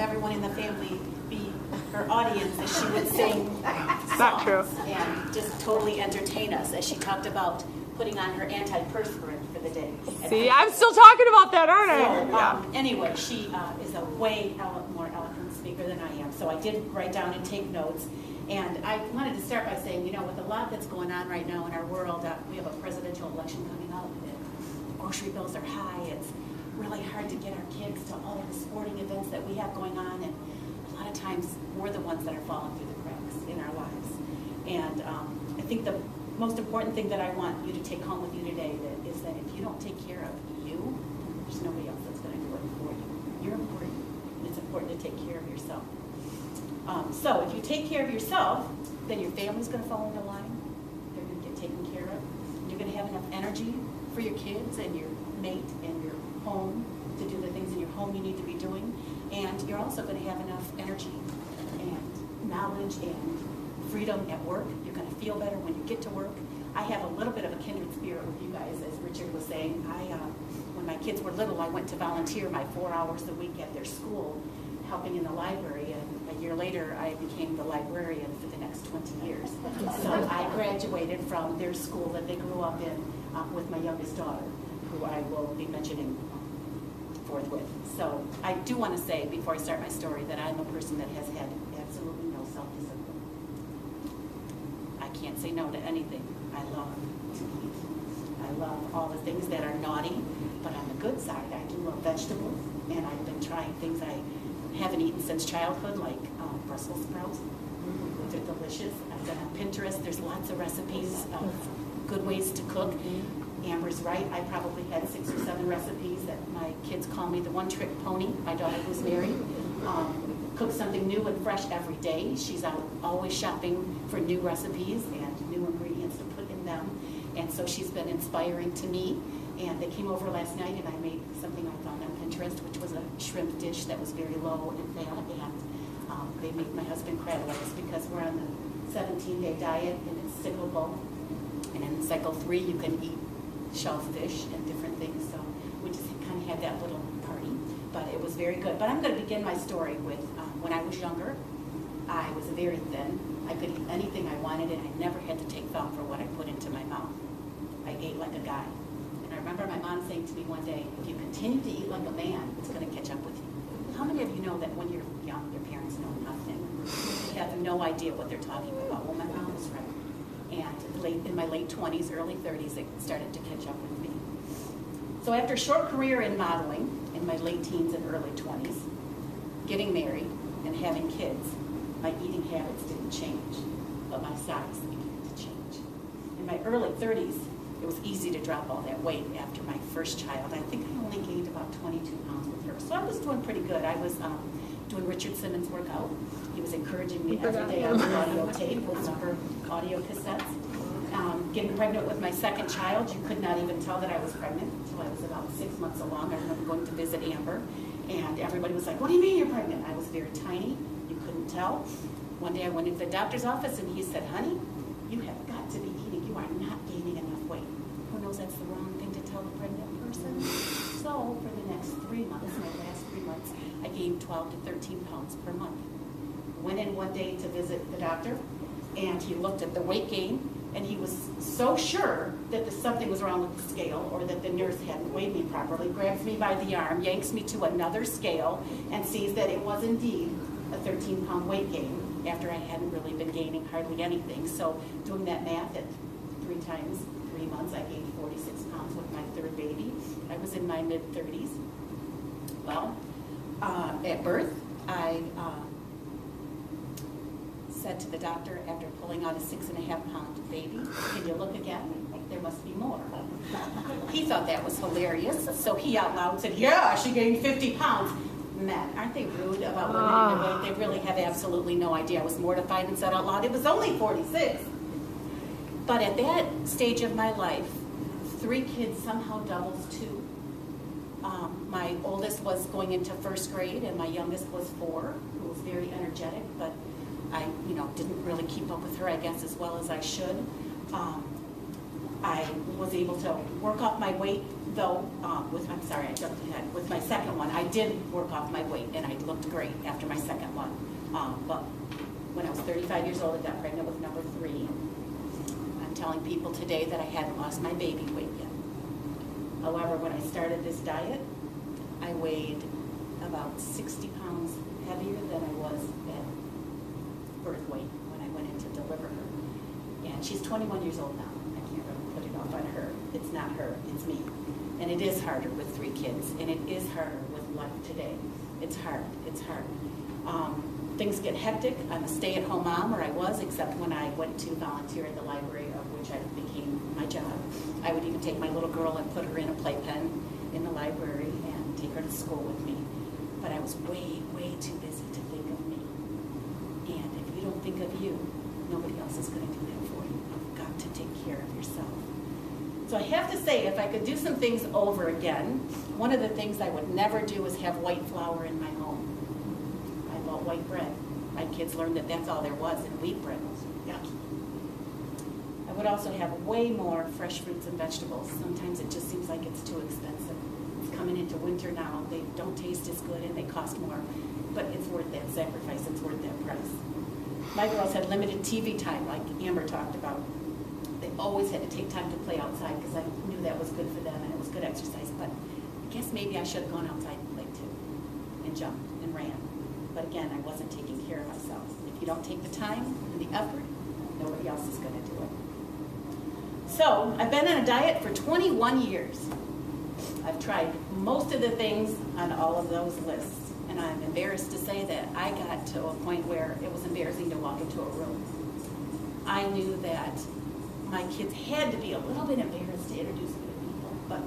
everyone in the family be her audience as she would sing Not true. and just totally entertain us as she talked about putting on her antiperspirant for the day. See, I'm still talking about that, aren't I? So, anyway, she is a way more eloquent speaker than I am. So I did write down and take notes. And I wanted to start by saying, you know, with a lot that's going on right now in our world, we have a presidential election coming up, and grocery bills are high. It's really hard to get our kids to all of the sporting events that we have going on, and a lot of times we're the ones that are falling through the cracks in our lives. And I think the most important thing that I want you to take home with you today is that if you don't take care of you, there's nobody else that's going to do it for you. You're important, and it's important to take care of yourself. So if you take care of yourself, then your family's going to fall into line. They're going to get taken care of. You're going to have enough energy for your kids and your mate and your home to do the things in your home you need to be doing. And you're also going to have enough energy and knowledge and freedom at work. You're going to feel better when you get to work. I have a little bit of a kindred spirit with you guys, as Richard was saying. When my kids were little, I went to volunteer my 4 hours a week at their school, helping in the library, and a year later I became the librarian for the next 20 years. So I graduated from their school that they grew up in with my youngest daughter, who I will be mentioning forthwith. So I do want to say, before I start my story, that I'm a person that has had absolutely no self-discipline. I can't say no to anything. I love to eat. I love all the things that are naughty, but on the good side, I do love vegetables, and I've been trying things I haven't eaten since childhood, like Brussels sprouts. They're delicious. I've done on Pinterest. There's lots of recipes of good ways to cook. Amber's right. I probably had 6 or 7 recipes that my kids call me the one-trick pony. My daughter, who's married, cooks something new and fresh every day. She's out always shopping for new recipes and new ingredients to put in them. And so she's been inspiring to me. And they came over last night, and I made something I found on Pinterest, which was a shrimp dish that was very low in fat. And they made my husband crab legs because we're on the 17-day diet, and it's cyclical. And in cycle 3, you can eat shellfish and different things. So we just kind of had that little party, but it was very good. But I'm going to begin my story with when I was younger. I was very thin. I could eat anything I wanted, and I never had to take thought for what I put into my mouth. I ate like a guy. And I remember my mom saying to me one day, if you continue to eat like a man, it's going to catch up with you. How many of you know that when you're young, your parents know nothing? They have no idea what they're talking about. Well, my mom was right. And in my late 20s, early 30s, it started to catch up with me. So after a short career in modeling, in my late teens and early 20s, getting married and having kids, my eating habits didn't change, but my size began to change. In my early 30s, it was easy to drop all that weight after my first child. I think I only gained about 22 pounds with her. So I was doing pretty good. I was doing Richard Simmons' workout. He was encouraging me every day on the audio tape with her audio cassettes. Getting pregnant with my second child, you could not even tell that I was pregnant until I was about 6 months along. I remember going to visit Amber, and everybody was like, what do you mean you're pregnant? I was very tiny. You couldn't tell. One day I went into the doctor's office, and he said, honey, you have got to be eating. You are not gaining enough weight. Who knows that's the wrong thing to tell a pregnant person? So for the next 3 months, my last 3 months, I gained 12 to 13 pounds per month. Went in one day to visit the doctor, and he looked at the weight gain, and he was so sure that something was wrong with the scale or that the nurse hadn't weighed me properly, grabs me by the arm, yanks me to another scale, and sees that it was indeed a 13-pound weight gain after I hadn't really been gaining hardly anything. So doing that math at 3 times 3 months, I gained 46 pounds with my third baby. I was in my mid-30s. Well, at birth, I said to the doctor after pulling out a 6.5-pound baby, can you look again? There must be more. He thought that was hilarious, so he out loud said, yeah, she gained 50 pounds. Men, aren't they rude about women in their weight? They really have absolutely no idea. I was mortified and said out loud, it was only 46. But at that stage of my life, 3 kids somehow doubles 2. My oldest was going into 1st grade, and my youngest was 4, who was very energetic, but I, didn't really keep up with her, I guess, as well as I should. I was able to work off my weight, though, I'm sorry, I jumped ahead. With my second one, I did work off my weight, and I looked great after my second one. But when I was 35 years old, I got pregnant with number 3. I'm telling people today that I hadn't lost my baby weight yet. However, when I started this diet, I weighed about 60 pounds heavier than I was at birth weight when I went in to deliver her. And she's 21 years old now. I can't really put it off on her. It's not her, it's me. And it is harder with 3 kids, and it is harder with life today. It's hard, it's hard. Things get hectic. I'm a stay-at-home mom, or I was, except when I went to volunteer at the library, of which I became my job. I would even take my little girl and put her in a playpen in the library and take her to school with me. But I was way, way too busy to think of me. And if you don't think of you, nobody else is going to do that for you. You've got to take care of yourself. So I have to say, if I could do some things over again, one of the things I would never do is have white flour in my home. I bought white bread. My kids learned that that's all there was, and wheat bread was yucky. I would also have way more fresh fruits and vegetables. Sometimes it just seems like it's too expensive. It's coming into winter now. They don't taste as good and they cost more, but it's worth that sacrifice. It's worth that price. My girls had limited TV time, like Amber talked about. They always had to take time to play outside because I knew that was good for them and it was good exercise. But I guess maybe I should have gone outside and played too, and jumped and ran. But again, I wasn't taking care of myself. If you don't take the time and the effort, nobody else is going to do it. So I've been on a diet for 21 years. I've tried most of the things on all of those lists. And I'm embarrassed to say that I got to a point where it was embarrassing to walk into a room. I knew that my kids had to be a little bit embarrassed to introduce me to people, but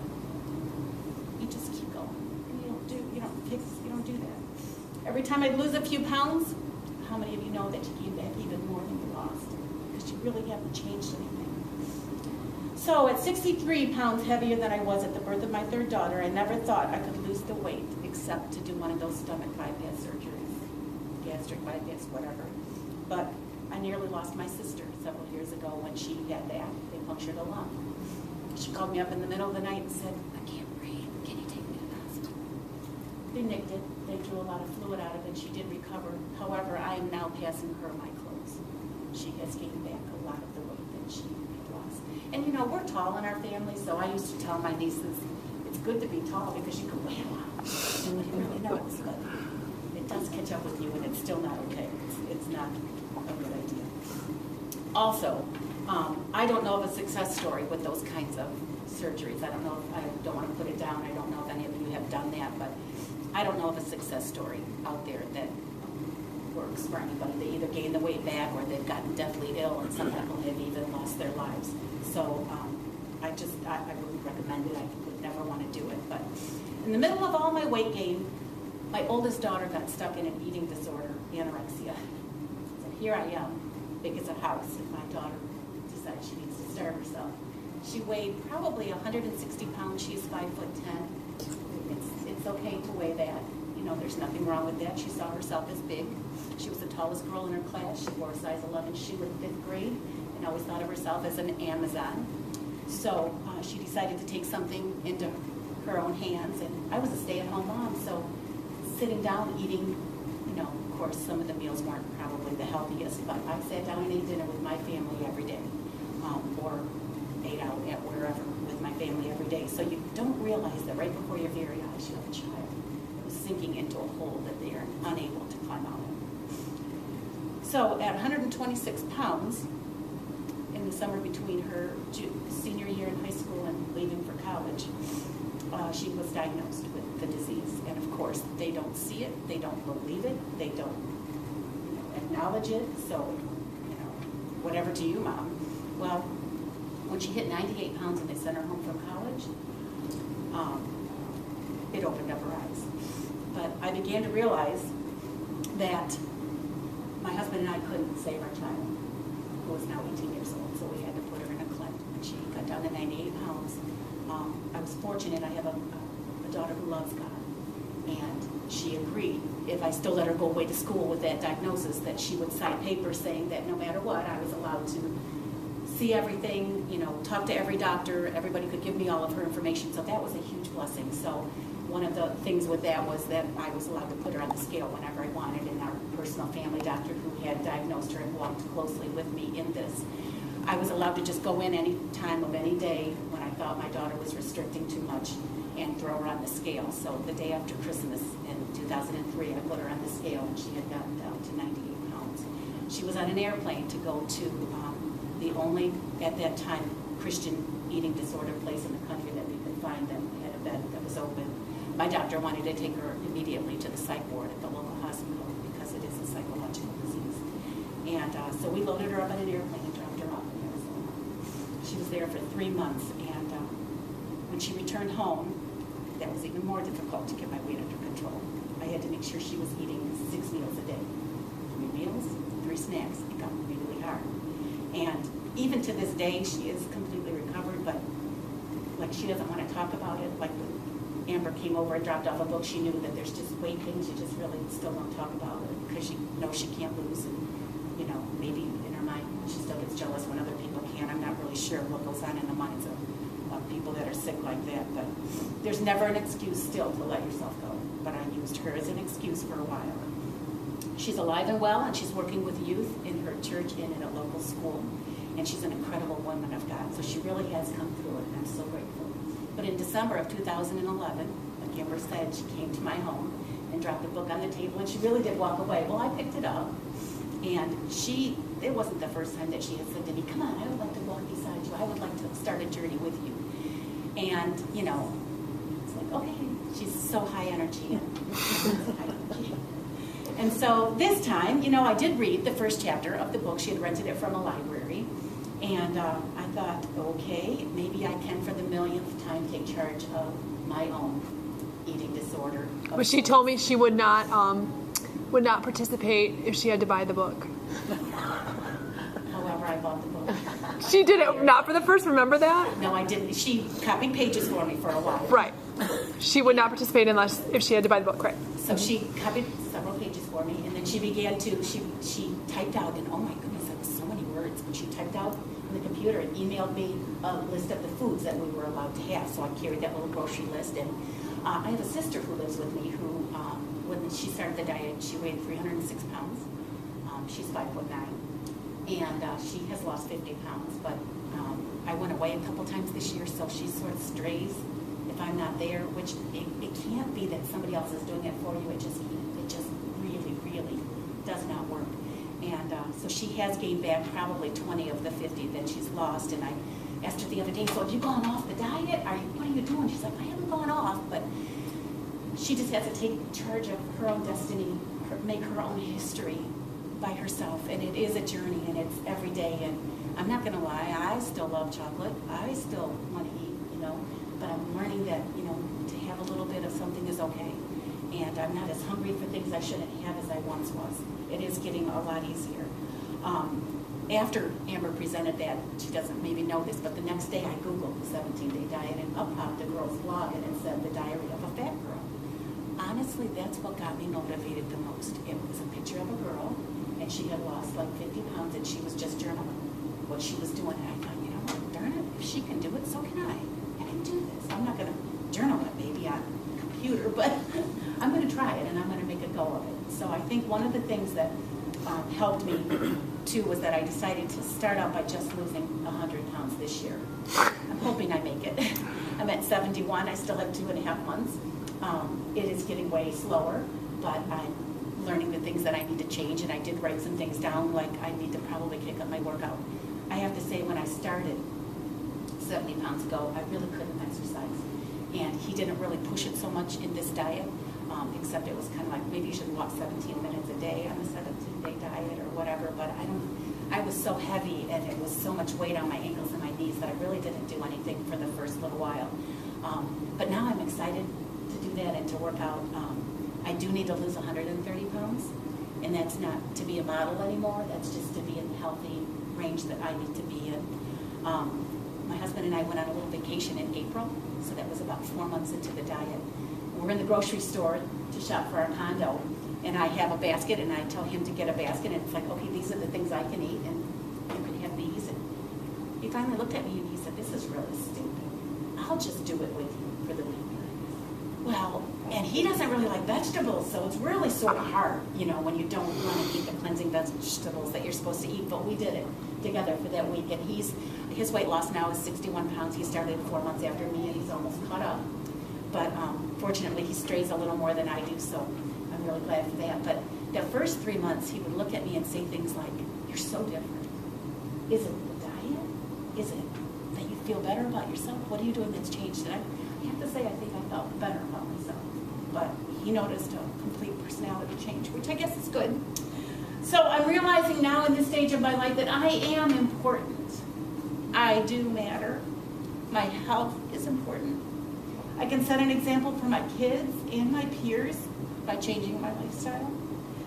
you just keep going. You don't do that. Every time I'd lose a few pounds, how many of you know that you came back even more than you lost? Because you really haven't changed anything. So at 63 pounds heavier than I was at the birth of my 3rd daughter, I never thought I could lose the weight except to do one of those stomach bypass surgeries, gastric bypass, whatever. But I nearly lost my sister several years ago when she had that. They punctured a lung. She called me up in the middle of the night and said, "I can't breathe. Can you take me to the hospital?" They nicked it. They drew a lot of fluid out of it. She did recover. However, I am now passing her my clothes. She has gained back a lot of the weight that she had lost. And you know, we're tall in our family, so I used to tell my nieces, it's good to be tall because you can weigh a lot. And you really notice, but it does catch up with you and it's still not okay. It's not a good idea. Also, I don't know of a success story with those kinds of surgeries. I don't want to put it down. I don't know if any of you have done that, but I don't know of a success story out there that works for anybody. They either gain the weight back or they've gotten deathly ill, and some people have even lost their lives. So I wouldn't recommend it. I would never want to do it. But in the middle of all my weight gain, my oldest daughter got stuck in an eating disorder, anorexia. And here I am, big as a house, and my daughter decides she needs to starve herself. She weighed probably 160 pounds. She's 5'10". It's okay to weigh that. You know, there's nothing wrong with that. She saw herself as big. She was the tallest girl in her class. She wore a size 11 shoe in 5th grade and always thought of herself as an Amazon. So she decided to take something into her own hands. And I was a stay-at-home mom, so sitting down eating, you know, of course, some of the meals weren't probably the healthiest, but I sat down and ate dinner with my family every day, or ate out at wherever with my family every day. So you don't realize that right before your very eyes you have a child that was sinking into a hole that they are unable to climb out of. So at 126 pounds, in the summer between her senior year in high school and leaving for college, she was diagnosed with the disease. And of course, they don't see it, they don't believe it, they don't acknowledge it. So, whatever to you, Mom. Well, when she hit 98 pounds and they sent her home from college, it opened up her eyes. But I began to realize that my husband and I couldn't save our child, who was now 18 years old, so we had to put her in a clinic. When she got down to 98 pounds, I was fortunate. I have a daughter who loves God, and she agreed, if I still let her go away to school with that diagnosis, that she would sign papers saying that no matter what, I was allowed to see everything, talk to every doctor. Everybody could give me all of her information. So that was a huge blessing. So one of the things with that was that I was allowed to put her on the scale whenever I wanted, and our personal family doctor who had diagnosed her and walked closely with me in this. I was allowed to just go in any time of any day when I thought my daughter was restricting too much and throw her on the scale. So the day after Christmas in 2003, I put her on the scale, and she had gotten down to 98 pounds. She was on an airplane to go to the only, at that time, Christian eating disorder place in the country that we could find that had a bed that was open. My doctor wanted to take her immediately to the psych ward at the local hospital because it is a psychological disease. And so we loaded her up on an airplane and dropped her off in Arizona. She was there for 3 months, and when she returned home, that was even more difficult to get my weight under control. I had to make sure she was eating 6 meals a day. 3 meals, 3 snacks. It got really hard. And even to this day, she is completely recovered, but like she doesn't want to talk about it. Like when Amber came over and dropped off a book, she knew that there's just weight things you just really still don't talk about it because she knows she can't lose, and maybe in her mind she still gets jealous when other people can. I'm not really sure what goes on in the minds of people that are sick like that, but there's never an excuse still to let yourself go. But I used her as an excuse for a while. She's alive and well, and she's working with youth in her church and in a local school, and she's an incredible woman of God. So she really has come through it, and I'm so grateful. But in December of 2011, like Amber said, she came to my home and dropped a book on the table, and she really did walk away. Well, I picked it up, and it wasn't the first time that she had said to me, come on, I would like to walk beside you. I would like to start a journey with you. And, it's like, okay, she's so high energy. And so this time, I did read the first chapter of the book. She had rented it from a library. And I thought, okay, maybe I can for the millionth time take charge of my own eating disorder. But she told me she would not participate if she had to buy the book. However, I bought the book. She did it not for the first, remember that? No, I didn't. She copied pages for me for a while. Right. She would not participate if she had to buy the book, right? So she copied several pages for me, and then she began to, she typed out, and oh my goodness, that was so many words, but she typed out on the computer and emailed me a list of the foods that we were allowed to have. So I carried that little grocery list, and I have a sister who lives with me who, when she started the diet, she weighed 306 pounds. She's 5'9", and she has lost 50 pounds, but I went away a couple times this year, so she sort of strays if I'm not there, which it can't be that somebody else is doing it for you. It just really, really does not work. And so she has gained back probably 20 of the 50 that she's lost. And I asked her the other day, so have you gone off the diet? What are you doing? She's like, I haven't gone off, but she just has to take charge of her own destiny, make her own history by herself. And it is a journey, and it's every day. And I'm not going to lie, I still love chocolate. I still want to eat, but I'm learning that, to have a little bit of something is okay. And I'm not as hungry for things I shouldn't have as I once was. It is getting a lot easier. After Amber presented that, she doesn't maybe know this, but the next day I Googled the 17-day diet, and up popped a girl's blog, and it said the diary of a fat girl. Honestly, that's what got me motivated the most. It was a picture of a girl, and she had lost like 50 pounds, and she was just journaling what she was doing. And I thought, what, darn it, if she can do it, so can I. I can do this. I'm not going to journal it maybe on a computer, but I'm going to try it, and I'm going to make a go of it. So I think one of the things that helped me too was that I decided to start out by just losing 100 pounds this year. I'm hoping I make it. I'm at 71. I still have 2.5 months. It is getting way slower, but I'm learning the things that I need to change, and I did write some things down, like I need to probably kick up my workout. I have to say, when I started 70 pounds ago, I really couldn't exercise, and he didn't really push it so much in this diet, except it was kind of like, maybe you should walk 17 minutes a day on a 17-day diet or whatever, but I was so heavy, and it was so much weight on my ankles and my knees that I really didn't do anything for the first little while. But now I'm excited to do that and to work out. I do need to lose 130 pounds, and that's not to be a model anymore. That's just to be in the healthy range that I need to be in. My husband and I went on a little vacation in April, so that was about 4 months into the diet. We're in the grocery store to shop for our condo, and I have a basket, and I tell him to get a basket, and it's like, okay, these are the things I can eat, and you can have these. And he finally looked at me and he said, this is really stupid. I'll just do it with you for the week. Well, and he doesn't really like vegetables, so it's really sort of hard, you know, when you don't want to eat the cleansing vegetables that you're supposed to eat. But we did it together for that week, and his weight loss now is 61 pounds. He started 4 months after me, and he's almost caught up. But fortunately, he strays a little more than I do, so I'm really glad for that. But the first 3 months, he would look at me and say things like, "You're so different. Is it the diet? Is it that you feel better about yourself? What are you doing that's changed?" And I have to say, I think I felt better about myself. But he noticed a complete personality change, which I guess is good. So I'm realizing now in this stage of my life that I am important. I do matter. My health is important. I can set an example for my kids and my peers by changing my lifestyle.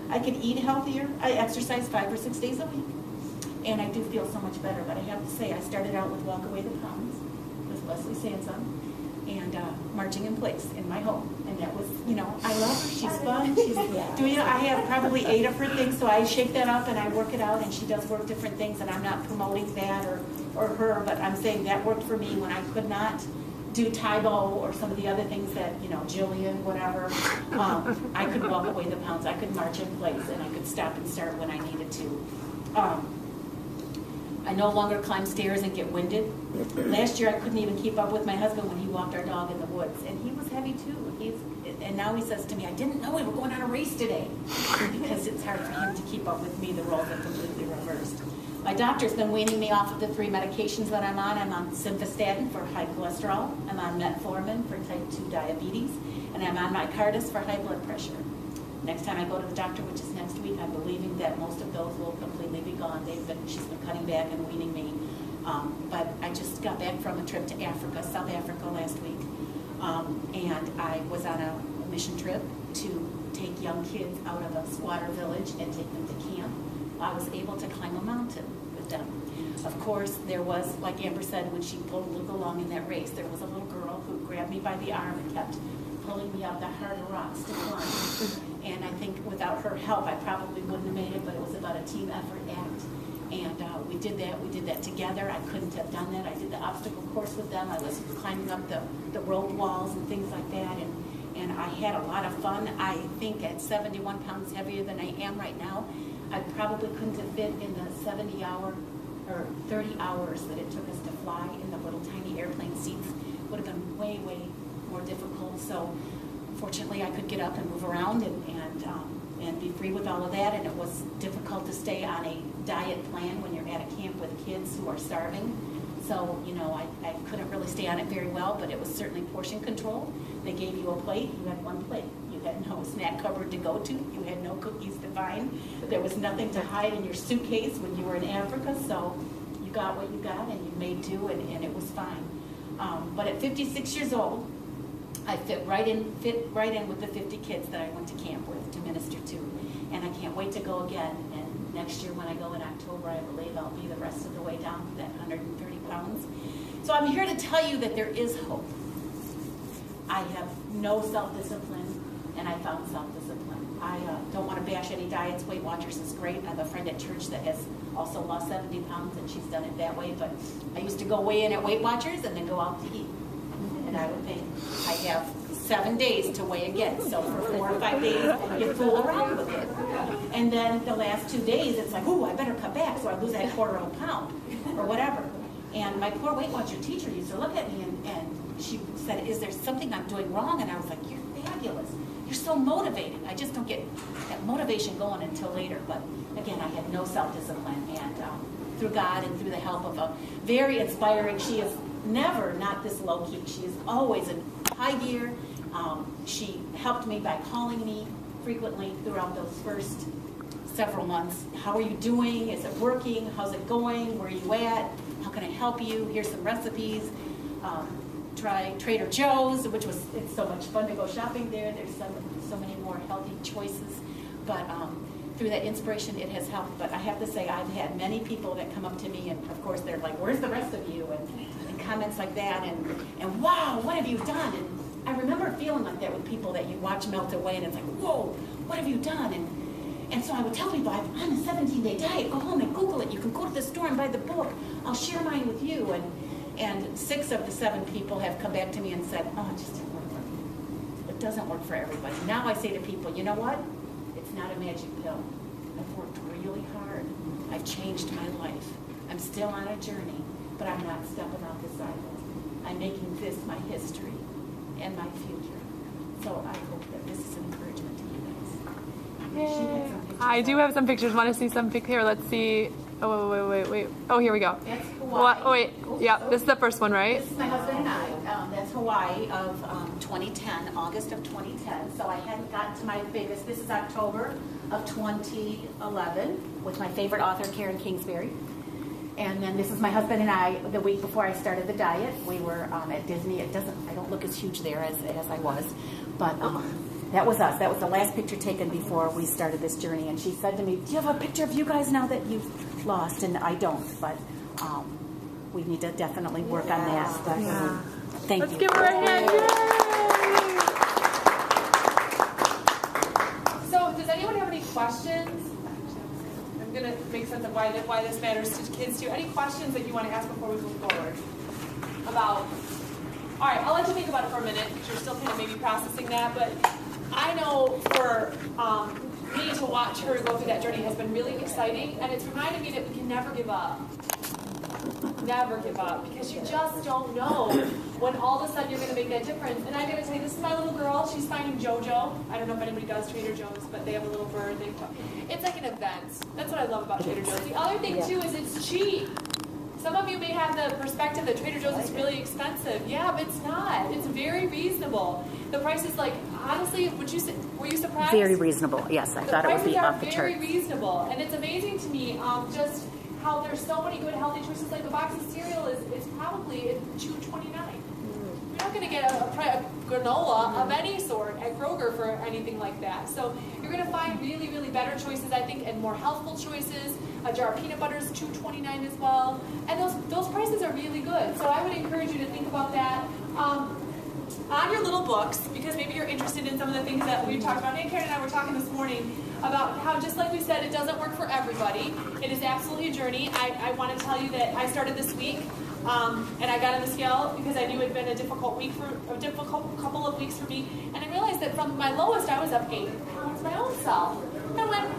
I can eat healthier. I exercise 5 or 6 days a week. And I do feel so much better. But I have to say, I started out with Walk Away the Pounds with Leslie Sansom and Marching in Place in my home. And that was, you know, I love her. She's fun. She's doing, I have probably 8 of her things, so I shake that up and I work it out, and she does work different things, and I'm not promoting that or her, but I'm saying that worked for me when I could not do Taibo or some of the other things that, you know, Jillian, whatever. I could walk away the pounds. I could march in place, and I could stop and start when I needed to. I no longer climb stairs and get winded. Last year I couldn't even keep up with my husband when he walked our dog in the woods, and he was heavy too. And now he says to me, "I didn't know we were going on a race today," because it's hard for him to keep up with me. The roles are completely reversed. My doctor's been weaning me off of the 3 medications that I'm on. I'm on simvastatin for high cholesterol. I'm on metformin for type 2 diabetes, and I'm on micardis for high blood pressure. Next time I go to the doctor, which is next week, I'm believing that most of those will completely be gone. She's been cutting back and weaning me. But I just got back from a trip to Africa, South Africa last week. And I was on a mission trip to take young kids out of a squatter village and take them to camp. I was able to climb a mountain with them. Of course, there was, like Amber said, when she pulled Luke along in that race, there was a little girl who grabbed me by the arm and kept pulling me out the harder rocks to climb. And I think without her help, I probably wouldn't have made it, but it was about a team effort act. And we did that together. I couldn't have done that. I did the obstacle course with them. I was climbing up the rope walls and things like that. And I had a lot of fun. I think at 71 pounds heavier than I am right now, I probably couldn't have fit in the 70-hour or 30 hours that it took us to fly in the little tiny airplane seats. It would have been way, way more difficult. So fortunately, I could get up and move around and be free with all of that. And it was difficult to stay on a diet plan when you're at a camp with kids who are starving. So, you know, I couldn't really stay on it very well, but it was certainly portion control. They gave you a plate. You had one plate. You had no snack cupboard to go to. You had no cookies to find. There was nothing to hide in your suitcase when you were in Africa. So you got what you got, and you made do, and it was fine. But at 56 years old, I fit right in with the 50 kids that I went to camp with to minister to. And I can't wait to go again. And next year when I go in October, I believe I'll be the rest of the way down to that 130 pounds. So I'm here to tell you that there is hope. I have no self-discipline, and I found self-discipline. I don't want to bash any diets. Weight Watchers is great. I have a friend at church that has also lost 70 pounds, and she's done it that way. But I used to go weigh in at Weight Watchers and then go out to eat. And I would pay. I have 7 days to weigh again. So for 4 or 5 days, you fool around with it. And then the last 2 days, it's like, ooh, I better cut back so I lose that quarter of a pound or whatever. And my poor Weight Watcher teacher used to look at me and she said, "Is there something I'm doing wrong?" And I was like, "You're fabulous. You're so motivated." I just don't get that motivation going until later. But again, I had no self-discipline. And through God and through the help of a very inspiring, she is never not this low-key. She is always in high gear. She helped me by calling me frequently throughout those first several months. How are you doing? Is it working? How's it going? Where are you at? How can I help you? Here's some recipes. Try Trader Joe's, which was, it's so much fun to go shopping there. There's so many more healthy choices. But through that inspiration, it has helped. But I have to say, I've had many people that come up to me, and of course they're like, "Where's the rest of you?" And comments like that, and "Wow, what have you done?" And I remember feeling like that with people that you watch melt away, and it's like, "Whoa, what have you done?" And so I would tell people, I'm on a 17-day diet. Go home and Google it. You can go to the store and buy the book. I'll share mine with you. And 6 of the 7 people have come back to me and said, oh, it just didn't work for me. It doesn't work for everybody. Now I say to people, you know what? It's not a magic pill. I've worked really hard. I've changed my life. I'm still on a journey, but I'm not stepping off the sidewalk. I'm making this my history and my future. So I hope that this is an encouragement to you guys. She had some pictures I do up. have some pictures. Want to see some pictures? Here, let's see. Oh, wait. Oh, here we go. That's Hawaii. Oh, wait. Yeah, this is the first one, right? This is my husband and I. That's Hawaii of 2010, August of 2010. So I hadn't gotten to my biggest. This is October of 2011 with my favorite author, Karin Kingsbury. And then this is my husband and I the week before I started the diet. We were at Disney. I don't look as huge there as I was. But that was us. That was the last picture taken before we started this journey. And she said to me, do you have a picture of you guys now that you've lost? And I don't. But we need to definitely work on that. But, thank you. Let's give her a hand. Yay! So, does anyone have any questions? I'm going to make sense of why this matters to kids too. Any questions that you want to ask before we move forward? All right, I'll let you think about it for a minute because you're still kind of maybe processing that. But I know for me to watch her go through that journey has been really exciting, and it's reminded me that we can never give up. Never give up, because you just don't know when all of a sudden you're going to make that difference. And I got to tell you, this is my little girl. She's finding JoJo. I don't know if anybody does Trader Joe's, but they have a little bird. It's like an event. That's what I love about Trader Joe's. The other thing too is it's cheap. Some of you may have the perspective that Trader Joe's is really expensive. Yeah, but it's not. It's very reasonable. The price is like, honestly, were you surprised? Very reasonable. Yes, I thought it would be off the chart. Very reasonable, and it's amazing to me just how there's so many good healthy choices. Like a box of cereal is probably $2.29. You're not going to get a granola of any sort at Kroger for anything like that. So you're going to find really, really better choices, I think, and more healthful choices. A jar of peanut butter is $2.29 as well, and those prices are really good. So I would encourage you to think about that. On your little books, because maybe you're interested in some of the things that we talked about. Karin and I were talking this morning about how, just like we said, it doesn't work for everybody. It is absolutely a journey. I want to tell you that I started this week, and I got on the scale because I knew it had been a difficult couple of weeks for me, and I realized that from my lowest, I was up 8 pounds my own self. And I went,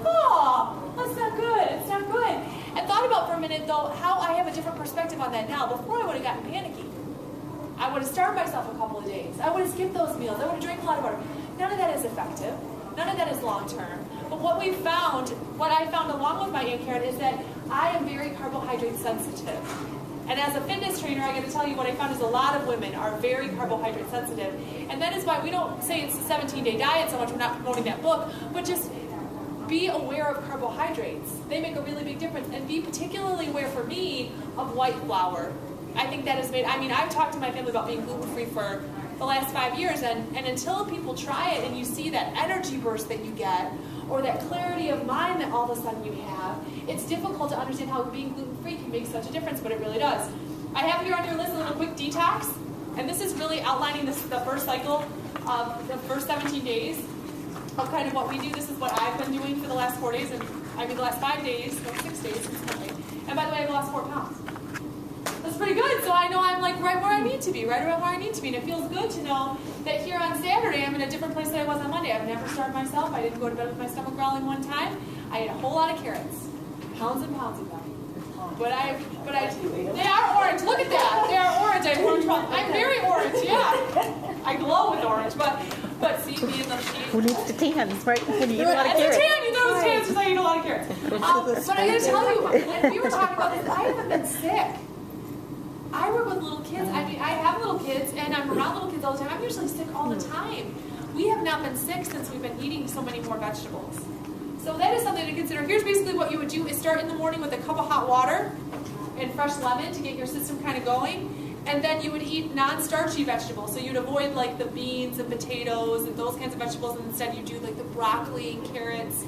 oh, that's not good. It's not good. And thought about for a minute, though, how I have a different perspective on that now. Before, I would have gotten panicky. I would have starved myself a couple of days. I would have skipped those meals. I would have drank a lot of water. None of that is effective. None of that is long-term. But what I found along with my Aunt Karin is that I am very carbohydrate sensitive. And as a fitness trainer, I got to tell you what I found is a lot of women are very carbohydrate sensitive. And that is why we don't say it's a 17-day diet so much. We're not promoting that book. But just be aware of carbohydrates. They make a really big difference. And be particularly aware, for me, of white flour. I think that has made, I've talked to my family about being gluten-free for the last 5 years, and until people try it and you see that energy burst that you get, or that clarity of mind that all of a sudden you have, it's difficult to understand how being gluten-free can make such a difference, but it really does. I have here on your list a little quick detox, and this is really outlining the first cycle of the first 17 days of kind of what we do. This is what I've been doing for the last 4 days, and the last 5 days, or 6 days since Monday. And by the way, I've lost 4 pounds. That's pretty good. So I know I'm like right where I need to be, right around where I need to be. And it feels good to know that here on Saturday, I'm in a different place than I was on Monday. I've never starved myself. I didn't go to bed with my stomach growling one time. I ate a whole lot of carrots, pounds and pounds of them. But they are orange. Look at that. They are orange. I have orange mouth. I'm very orange. Yeah, I glow with orange. But see me in the shade. Who needs to tans, right? When you eat a lot of carrots. Tan. You know those tans because I eat a lot of carrots. But I got to tell you, when we were talking about this, I haven't been sick. I work with little kids. I have little kids, and I'm around little kids all the time. I'm usually sick all the time. We have not been sick since we've been eating so many more vegetables. So that is something to consider. Here's basically what you would do is start in the morning with a cup of hot water and fresh lemon to get your system kind of going. And then you would eat non-starchy vegetables. So you'd avoid like the beans and potatoes and those kinds of vegetables, and instead you do like the broccoli, carrots,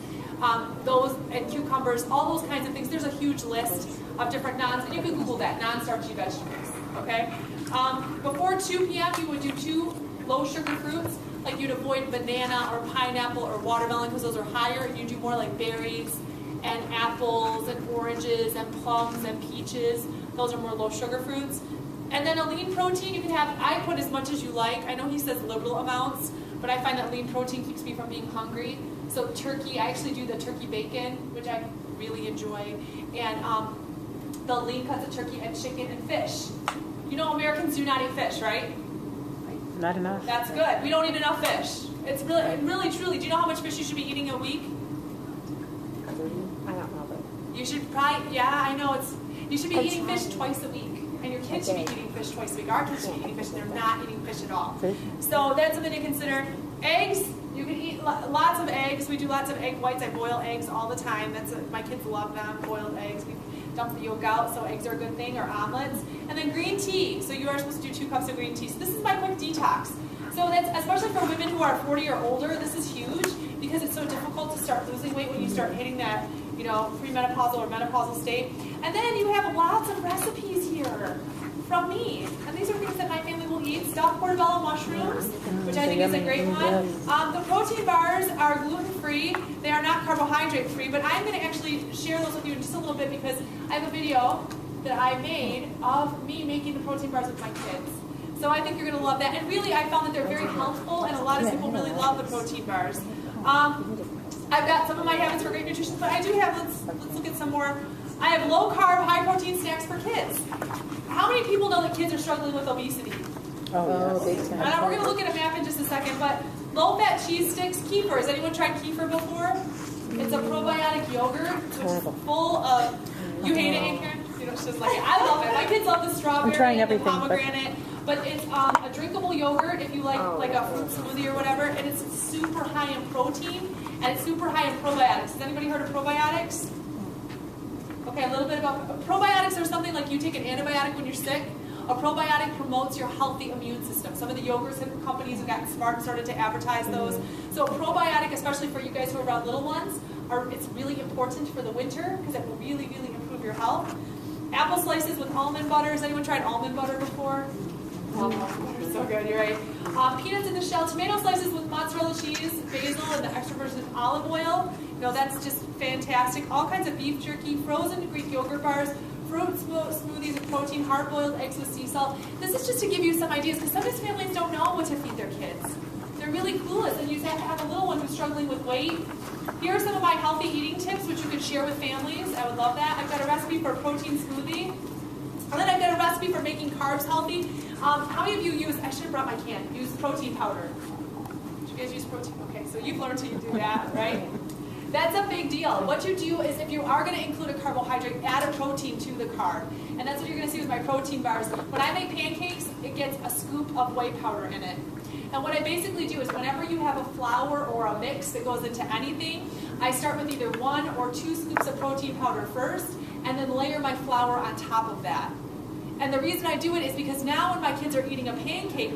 those and cucumbers, all those kinds of things. There's a huge list of different nons, and you can Google that, non-starchy vegetables, okay? Before 2 p.m., you would do 2 low-sugar fruits. like you'd avoid banana or pineapple or watermelon because those are higher, and you do more like berries and apples and oranges and plums and peaches. Those are more low sugar fruits. And then a lean protein, you can have, I put as much as you like. I know he says liberal amounts, but I find that lean protein keeps me from being hungry. So turkey, I actually do the turkey bacon, which I really enjoy. And the lean cuts of turkey and chicken and fish. You know Americans do not eat fish, right? Not enough. That's good. We don't eat enough fish. It's really, truly, do you know how much fish you should be eating a week? I don't know, but You should probably, yeah, I know, you should be eating fish twice a week. And your kids should be eating fish twice a week. Our kids should be eating fish, and they're not eating fish at all. So that's something to consider. Eggs, you can eat lots of eggs. We do lots of egg whites. I boil eggs all the time. My kids love them, boiled eggs. We dump the yolk out, so eggs are a good thing, or omelets. And then green tea. So you are supposed to do 2 cups of green tea. So this is my quick detox. So that's, especially for women who are 40 or older, this is huge because it's so difficult to start losing weight when you start hitting that, premenopausal or menopausal state. And then you have lots of recipes here from me. And these are things that my family will eat. Stuffed portobello mushrooms, which I think is a great one. The protein bars are gluten-free. They are not carbohydrate-free, but I'm going to actually share those with you in just a little bit because I have a video that I made of me making the protein bars with my kids. So I think you're going to love that. And really, I found that they're very healthful, and a lot of people really love the protein bars. I've got some of my habits for great nutrition, but I do have, let's look at some more. I have low-carb, high-protein snacks for kids. How many people know that kids are struggling with obesity? Oh, yes. And we're going to look at a map in just a second, but low-fat cheese sticks, kefir. Has anyone tried kefir before? It's a probiotic yogurt, which is full of, you hate it, Karen? She's like, I love it. My kids love the strawberry and the pomegranate. But it's a drinkable yogurt if you like a fruit smoothie or whatever, and it's super high in protein, and it's super high in probiotics. Has anybody heard of probiotics? Okay, a little bit about probiotics are something like you take an antibiotic when you're sick. A probiotic promotes your healthy immune system. Some of the yogurt companies have gotten smart and started to advertise those. So probiotic, especially for you guys who are around little ones, it's really important for the winter because it will really, really improve your health. Apple slices with almond butter. Has anyone tried almond butter before? Almond butter, so good, you're right. Peanuts in the shell, tomato slices with mozzarella cheese, basil, and the extra virgin olive oil. That's just fantastic. All kinds of beef jerky, frozen Greek yogurt bars, fruit smoothies with protein, hard-boiled eggs with sea salt. This is just to give you some ideas, because sometimes families don't know what to feed their kids. They're really clueless, and you have to have a little one who's struggling with weight. Here are some of my healthy eating tips, which you could share with families. I would love that. I've got a recipe for a protein smoothie. And then I've got a recipe for making carbs healthy. How many of you I should have brought my can, use protein powder? Did you guys use protein? Okay, so you've learned to do that, right? That's a big deal. What you do is if you are going to include a carbohydrate, add a protein to the carb. And that's what you're going to see with my protein bars. When I make pancakes, it gets a scoop of whey powder in it. And what I basically do is whenever you have a flour or a mix that goes into anything, I start with either 1 or 2 scoops of protein powder first, and then layer my flour on top of that. And the reason I do it is because now when my kids are eating a pancake,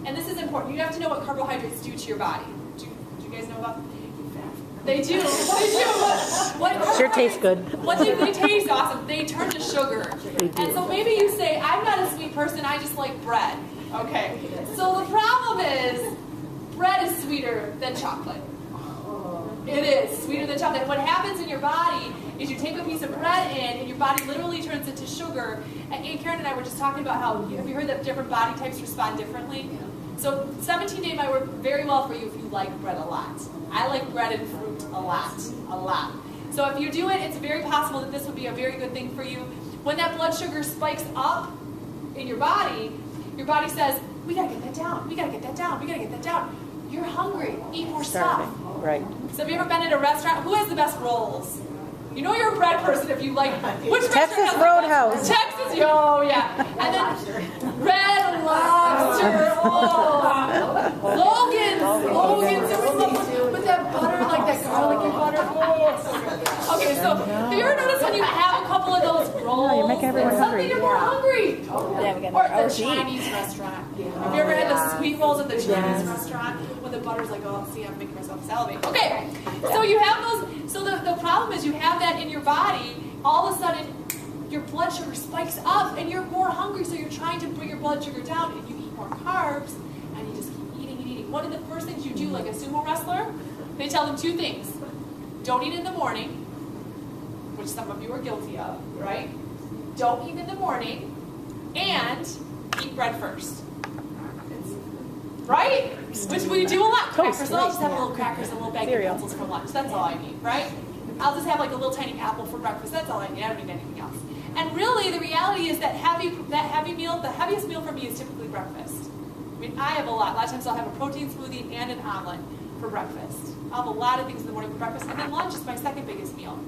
and this is important, you have to know what carbohydrates do to your body. Do you guys know about They do. They do. What Sure tastes good. They taste awesome. They turn to sugar. And so maybe you say, I'm not a sweet person, I just like bread. Okay. So the problem is, bread is sweeter than chocolate. It is sweeter than chocolate. What happens in your body is you take a piece of bread in, and your body literally turns into sugar. And Karen and I were just talking about how, have you heard that different body types respond differently? So 17-day might work very well for you if you like bread a lot. I like bread and fruit a lot, a lot. So if you do it, it's very possible that this would be a very good thing for you. When that blood sugar spikes up in your body says, we gotta get that down, we gotta get that down, we gotta get that down. You're hungry, eat more stuff. Right. So have you ever been at a restaurant? Who has the best rolls? You know you're a bread person if you like, which Texas Roadhouse. Texas, oh yeah. And then Red Lobster, oh. Logan's, with that butter, like that garlicky butter, oh, so good. Okay, so have you ever noticed when you have a couple of those rolls, you're making everyone hungry. you're more hungry? Yeah, we got Or the Chinese restaurant. Have you ever had the sweet rolls at the Chinese restaurant when the butter's like, oh, see, I'm making myself salivate. Okay, so you have those. So the problem is you have that in your body. All of a sudden, your blood sugar spikes up, and you're more hungry. So you're trying to bring your blood sugar down, and you eat more carbs, and you just keep eating and eating. one of the first things you do, like a sumo wrestler, they tell them 2 things. Don't eat in the morning, which some of you are guilty of, right? Don't eat in the morning, and eat bread first. Right? Which we do a lot. Crackers. So I'll just have a little crackers and a little bag of pencils for lunch. That's all I need, right? I'll just have like a little tiny apple for breakfast. That's all I need. I don't need anything else. And really, the reality is that heavy meal, the heaviest meal for me is typically breakfast. I mean, I have a lot. A lot of times I'll have a protein smoothie and an omelet for breakfast. I'll have a lot of things in the morning for breakfast, and then lunch is my second biggest meal.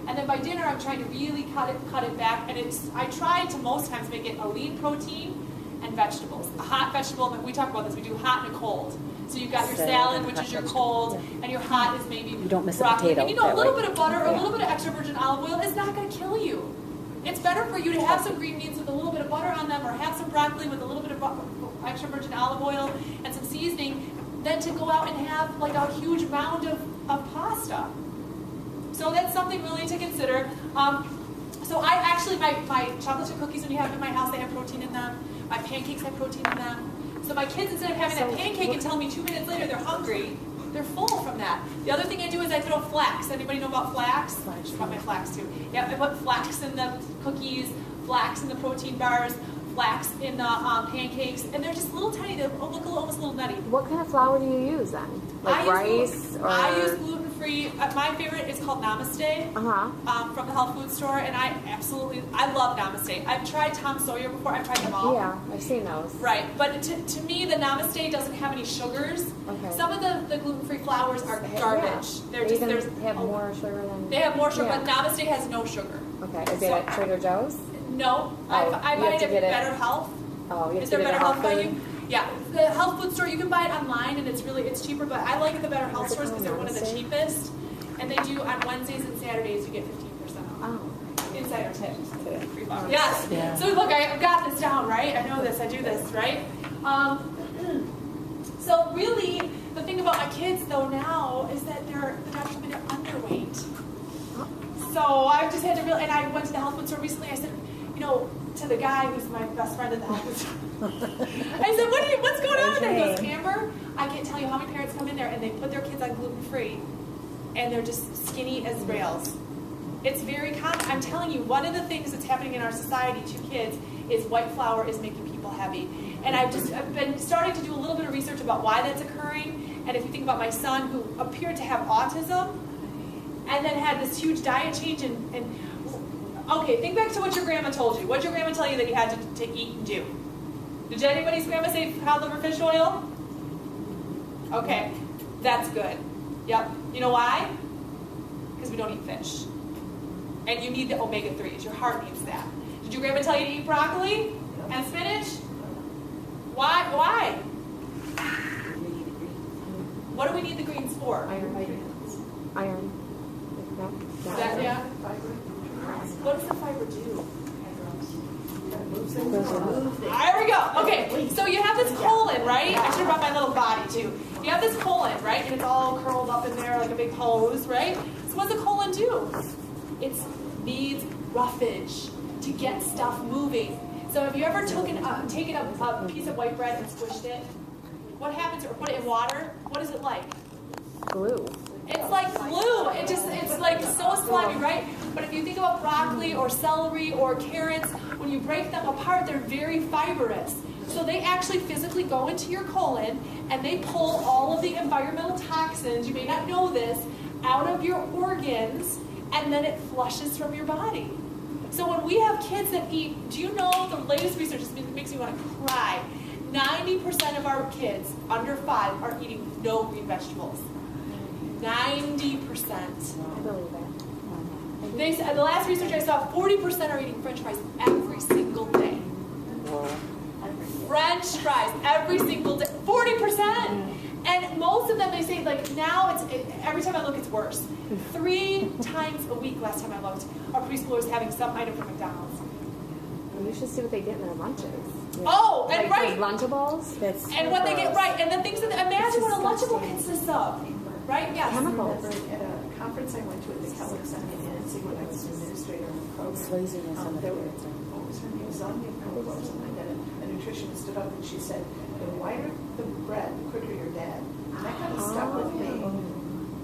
And then by dinner, I'm trying to really cut it back, and I try to most times make it a lean protein and vegetables. A hot vegetable, we talk about this, we do hot and a cold. So you've got your salad, which is your cold, and your hot is maybe You don't miss broccoli. a potato. And you know, a little bit of butter or a little bit of extra virgin olive oil is not going to kill you. It's better for you to have some green beans with a little bit of butter on them, or have some broccoli with a little bit of extra virgin olive oil and some seasoning, than to go out and have like a huge mound of pasta. So that's something really to consider. So I actually, my chocolate chip cookies, when you have them in my house, they have protein in them. My pancakes have protein in them. So my kids, instead of having that pancake and telling me 2 minutes later they're hungry, they're full from that. The other thing I do is I throw flax. Anybody know about flax? I should put my flax too. Yeah, I put flax in the cookies, flax in the protein bars, flax in the pancakes, and they're just little tiny. They look almost a little nutty. What kind of flour do you use then? Like rice or? I use gluten-free. My favorite is called Namaste from the health food store, and I love Namaste. I've tried Tom Sawyer before. I've tried them all. Yeah, I've seen those. Right, but to me, the Namaste doesn't have any sugars. Okay. Some of the gluten-free flours are garbage. Yeah. They have more sugar than. They have more sugar, Yeah. but Namaste has no sugar. Okay, is it at Trader Joe's? No, I you buy have it to at get it- Better Health. Oh, you have Is to there get Better it Health by food? you? Yeah, the health food store, you can buy it online and it's cheaper, but I like the Better Health What's it stores because they're one of the called, cheapest. And they do, on Wednesdays and Saturdays, you get 15% off. Oh. Insider tip. Free box. Yeah. Yes. So look, I've got this down, right? I know this, I do this, right? So really, the thing about my kids though now is that they're underweight. So I've just had to and I went to the health food store recently. I said, to the guy who's my best friend at the health food store, I said, what's going on there? He goes, Amber, I can't tell you how many parents come in there and they put their kids on gluten-free and they're just skinny as rails. It's very common. I'm telling you, one of the things that's happening in our society to kids is white flour is making people heavy. And I've been starting to do a little bit of research about why that's occurring. And if you think about my son who appeared to have autism and then had this huge diet change and okay, think back to what your grandma told you. What did your grandma tell you that you had to eat and do? Did anybody's grandma say cod liver fish oil? Okay, that's good. Yep. You know why? Because we don't eat fish. And you need the omega-3s. Your heart needs that. Did your grandma tell you to eat broccoli and spinach? Why? What do we need the greens for? Iron. Yeah. What does the fiber do? There we go. Okay, so you have this colon, right? I should have brought my little body too. You have this colon, right? And it's all curled up in there like a big hose, right? So what does the colon do? It needs roughage to get stuff moving. So have you ever taken a piece of white bread and squished it? What happens? Or put it in water? What is it like? Glue. It's like glue. It's like so slimy, right? But if you think about broccoli or celery or carrots, when you break them apart, they're very fibrous. So they actually physically go into your colon and they pull all of the environmental toxins, you may not know this, out of your organs, and then it flushes from your body. So when we have kids that eat, do you know the latest research makes me want to cry? 90% of our kids under 5 are eating no green vegetables. 90%. I believe that. They said, the last research I saw, 40% are eating French fries every single day. French fries every single day. 40%. And most of them, they say, like now, every time I look, it's worse. 3 times a week, last time I looked, are preschoolers having some item from McDonald's. You should see what they get in their lunches. Oh, and like right. Lunchables. And what they get, right. And the things that, imagine what a Lunchable consists of. Right? Yes. Chemicals. At a conference I went to at the Kellogg Center in Nancy when I was an administrator in the program, there was her name was Zombie Probos, and I had a nutritionist stood up and she said, the whiter the bread, the quicker you're dead. And that kind of stuck with me.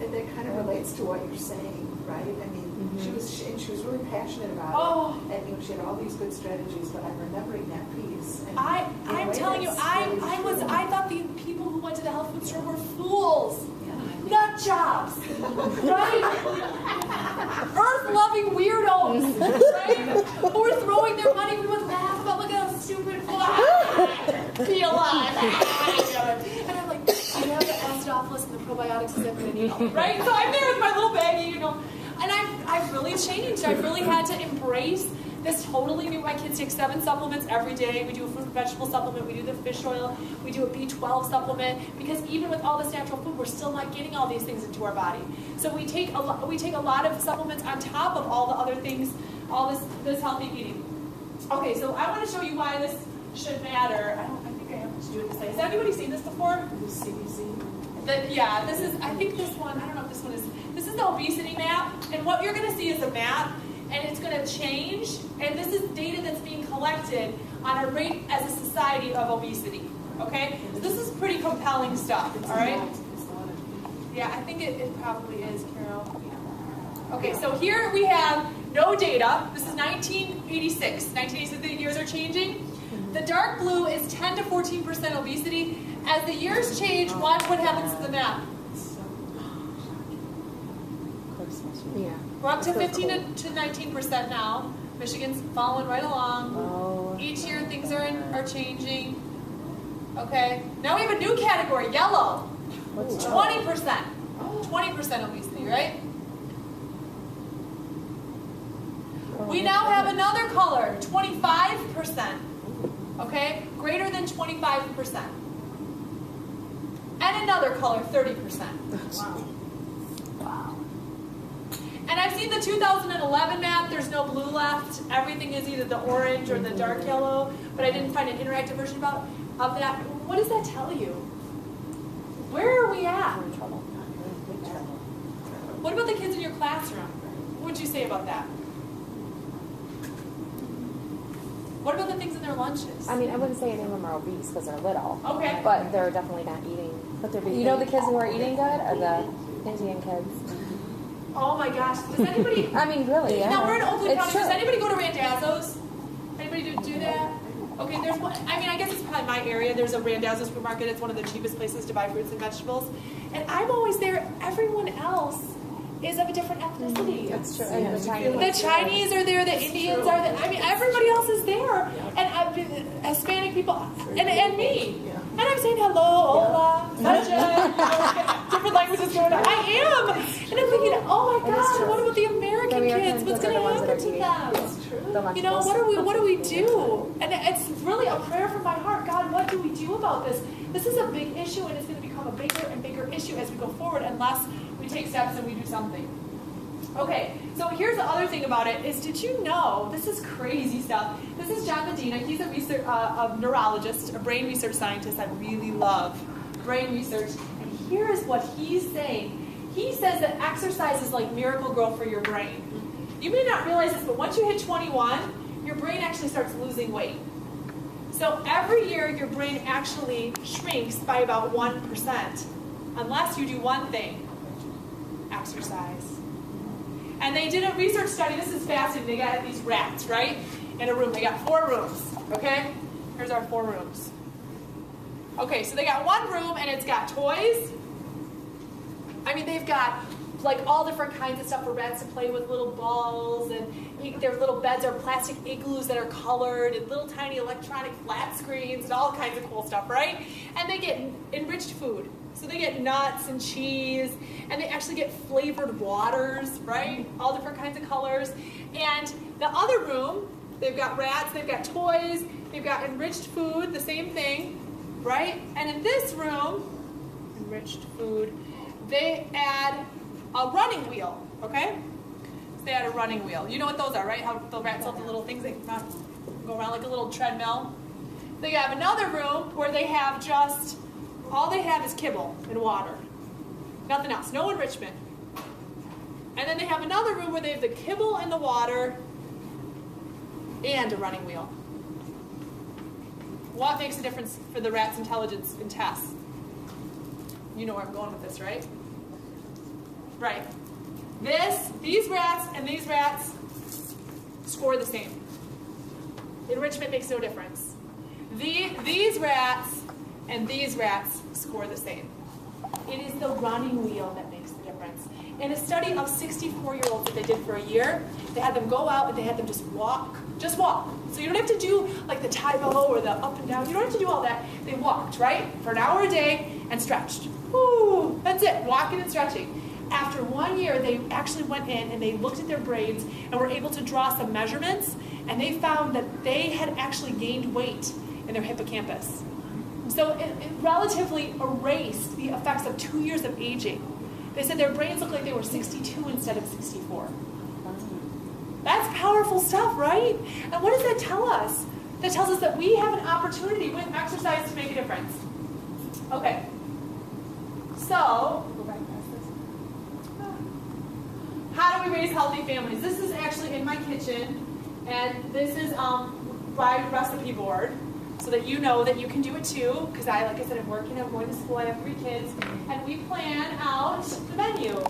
And that kind of relates to what you're saying, right? I mean, she was really passionate about it. And she had all these good strategies, but I'm remembering that piece. And I'm telling you, I thought the people who went to the health food store were fools. Nut jobs, right? Earth-loving weirdos, right? Who were throwing their money. We would laugh about, look at how stupid, be alive. And I'm like, I have the acidophilus and the probiotics is everything, you know, right? So I'm there with my little baggie, you know, and I've really changed. I've really had to embrace this totally new. My kids take 7 supplements every day. We do a fruit and vegetable supplement. We do the fish oil. We do a B12 supplement, because even with all this natural food, we're still not getting all these things into our body. So we take a lot of supplements on top of all the other things, all this healthy eating. Okay, so I want to show you why this should matter. I think I have to do it this way. Has anybody seen this before? The CBC. This is, I think this one, I don't know if this one is, this is the obesity map, and what you're going to see is a map, and it's going to change, and this is data that's being collected on a rate as a society of obesity, okay? So this is pretty compelling stuff, all right? Yeah, I think it probably is, Carol. Yeah. Okay, so here we have no data. This is 1986. 1986, the years are changing. The dark blue is 10 to 14% obesity. As the years change, watch what happens to the map. Yeah. We're up to 15 to 19% now. Michigan's following right along. Oh. Each year things are changing. Okay. Now we have a new category, yellow. What's 20%. 20% obesity, right? We now have another color, 25%. Okay? Greater than 25%. And another color, 30%. Wow. And I've seen the 2011 map. There's no blue left. Everything is either the orange or the dark yellow. But I didn't find an interactive version of that. What does that tell you? Where are we at? What about the kids in your classroom? What would you say about that? What about the things in their lunches? I mean, I wouldn't say any of them are obese because they're little. Okay. But they're definitely not eating. But they're You know the kids who are eating good are the Indian kids. Oh my gosh. Does anybody... I mean, really, yeah. Now we're in Oakland It's County. true. Does anybody go to Randazzo's? Anybody do that? Okay, there's one. I mean, I guess it's probably my area. There's a Randazzo supermarket. It's one of the cheapest places to buy fruits and vegetables. And I'm always there. Everyone else is of a different ethnicity. That's true. And the Chinese. The Chinese are there. The Indians are there. I mean, everybody else is there. And Hispanic people and me. And I'm saying hello, hola, different languages going on. I am. And I'm thinking, oh my God, what about the American kids? What's going to happen to them? You know, what do we do? And it's really a prayer from my heart. God, what do we do about this? This is a big issue, and it's going to become a bigger and bigger issue as we go forward unless we take steps and we do something. Okay, so here's the other thing about it is, did you know, this is crazy stuff. This is John Medina. He's a neurologist, a brain research scientist. I really love brain research. And here is what he's saying. He says that exercise is like miracle grow for your brain. You may not realize this, but once you hit 21, your brain actually starts losing weight. So every year, your brain actually shrinks by about 1%, unless you do one thing, exercise. And they did a research study. This is fascinating. They got these rats, right, in a room. They got 4 rooms, okay? Here's our 4 rooms. Okay, so they got one room, and it's got toys. I mean, they've got like all different kinds of stuff for rats to play with, little balls, and their little beds are plastic igloos that are colored, and little tiny electronic flat screens, and all kinds of cool stuff, right? And they get enriched food. So they get nuts and cheese, and they actually get flavored waters, right? All different kinds of colors. And the other room, they've got rats, they've got toys, they've got enriched food, the same thing, right? And in this room, enriched food, they add a running wheel, okay? So they add a running wheel. You know what those are, right? How the rats have the little things, they go around like a little treadmill. They have another room where they have just, all they have is kibble and water. Nothing else, no enrichment. And then they have another room where they have the kibble and the water and a running wheel. What makes a difference for the rat's intelligence in tests? You know where I'm going with this, right? Right. These rats and these rats score the same. Enrichment makes no difference. These rats and these rats score the same. It is the running wheel that makes the difference. In a study of 64-year-olds that they did for a year, they had them go out and they had them just walk. Just walk. So you don't have to do like the Taibo or the up and down. You don't have to do all that. They walked, right? For an hour a day and stretched. Woo! That's it. Walking and stretching. After 1 year, they actually went in and they looked at their brains and were able to draw some measurements, and they found that they had actually gained weight in their hippocampus. So it relatively erased the effects of 2 years of aging. They said their brains looked like they were 62 instead of 64. That's powerful stuff, right? And what does that tell us? That tells us that we have an opportunity with exercise to make a difference. Okay. So, go back past this. How do we raise healthy families? This is actually in my kitchen, and this is my recipe board, so that you know that you can do it too. Because like I said, I'm working, I'm going to school, I have 3 kids, and we plan out the menu.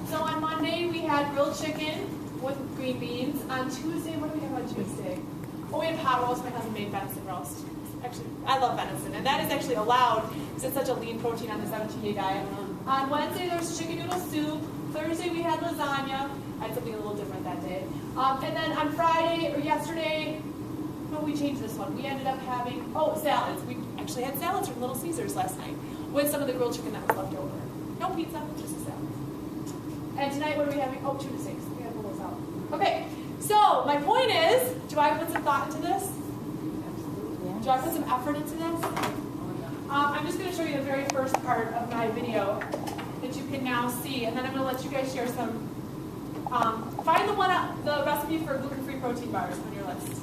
So on Monday we had grilled chicken with green beans. On Tuesday, what do we have on Tuesday? Oh, we had pot roast. My husband made venison roast. Actually, I love venison, and that is actually allowed because it's such a lean protein on the 17-day diet. On Wednesday, there was chicken noodle soup. Thursday, we had lasagna. I had something a little different that day. And then on Friday, or yesterday, no, we changed this one. We ended up having, salads. We actually had salads from Little Caesars last night with some of the grilled chicken that was left over. No pizza, just a salad. And tonight, what are we having? Oh, tuna steaks. We gotta pull those out. Okay, so my point is, do I put some thought into this? Do I put some effort into this? I'm just going to show you the very first part of my video that you can now see, and then I'm going to let you guys share some. Find the recipe for gluten-free protein bars on your list.